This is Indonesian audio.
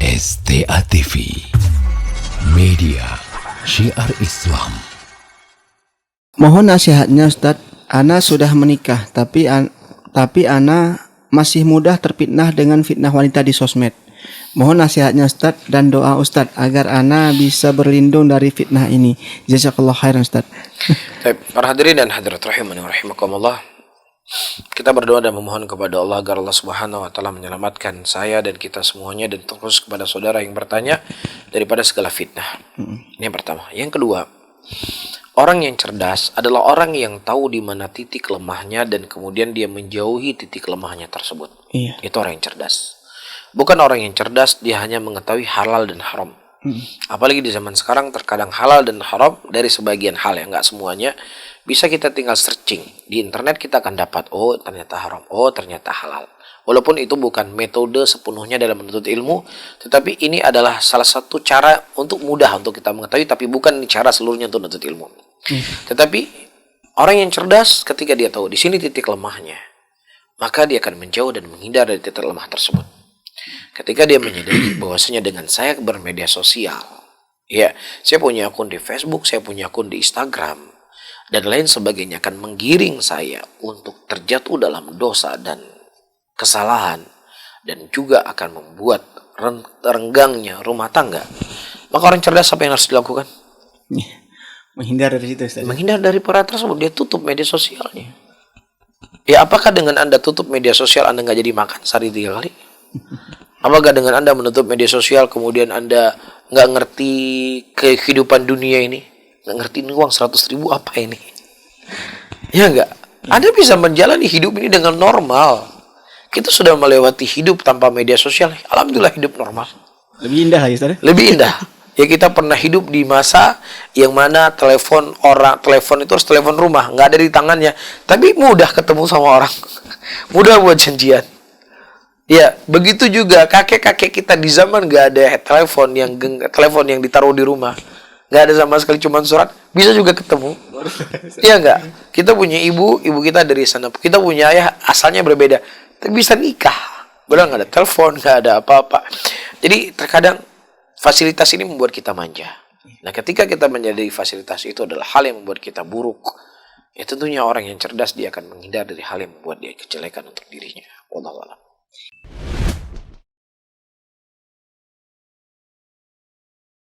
STA TV, media syiar Islam. Mohon nasihatnya Ustadz, Ana sudah menikah tapi Ana masih mudah terfitnah dengan fitnah wanita di sosmed. Mohon nasihatnya Ustadz dan doa Ustadz agar Ana bisa berlindung dari fitnah ini. Jazakallah khairan Ustadz. Baik, para hadirin dan hadirat rahimani wa rahimakumullah. Kita berdoa dan memohon kepada Allah agar Allah Subhanahu wa taala menyelamatkan saya dan kita semuanya, dan terus kepada saudara yang bertanya daripada segala fitnah. Ini yang pertama. Yang kedua, orang yang cerdas adalah orang yang tahu di mana titik lemahnya dan kemudian dia menjauhi titik lemahnya tersebut. Iya. Itu orang yang cerdas. Bukan orang yang cerdas dia hanya mengetahui halal dan haram. Apalagi di zaman sekarang terkadang halal dan haram dari sebagian hal, ya, nggak semuanya. Bisa kita tinggal searching di internet, kita akan dapat, oh ternyata haram, oh ternyata halal. Walaupun itu bukan metode sepenuhnya dalam menuntut ilmu, tetapi ini adalah salah satu cara untuk mudah untuk kita mengetahui, tapi bukan cara seluruhnya untuk menuntut ilmu. Tetapi orang yang cerdas ketika dia tahu di sini titik lemahnya, maka dia akan menjauh dan menghindar dari titik lemah tersebut. Ketika dia menyadari bahwasanya dengan saya bermedia sosial, ya, saya punya akun di Facebook, saya punya akun di Instagram, dan lain sebagainya, akan menggiring saya untuk terjatuh dalam dosa dan kesalahan, dan juga akan membuat renggangnya rumah tangga. Maka orang cerdas apa yang harus dilakukan? Menghindar dari situ Ustadz. Menghindar dari para tersebut, dia tutup media sosialnya. Ya, apakah dengan Anda tutup media sosial Anda nggak jadi makan sehari 3 kali? Apakah dengan Anda menutup media sosial kemudian Anda nggak ngerti kehidupan dunia ini? Nggak ngerti ini uang 100.000 apa ini? Ya enggak. Anda bisa menjalani hidup ini dengan normal. Kita sudah melewati hidup tanpa media sosial. Alhamdulillah hidup normal. Lebih indah lagi Ustadz. Lebih indah. Ya, kita pernah hidup di masa yang mana telepon itu harus telepon rumah, nggak ada di tangannya. Tapi mudah ketemu sama orang. Mudah buat janjian. Ya, begitu juga kakek-kakek kita di zaman nggak ada telepon yang ditaruh di rumah. Nggak ada sama sekali, cuma surat, bisa juga ketemu. Iya nggak? Kita punya ibu kita dari sana, kita punya ayah asalnya berbeda, tapi bisa nikah. Padahal nggak ada telepon, nggak ada apa-apa. Jadi terkadang fasilitas ini membuat kita manja. Nah, ketika kita menjadi fasilitas itu adalah hal yang membuat kita buruk, ya tentunya orang yang cerdas dia akan menghindar dari hal yang membuat dia kejelekan untuk dirinya. Wallahu a'lam.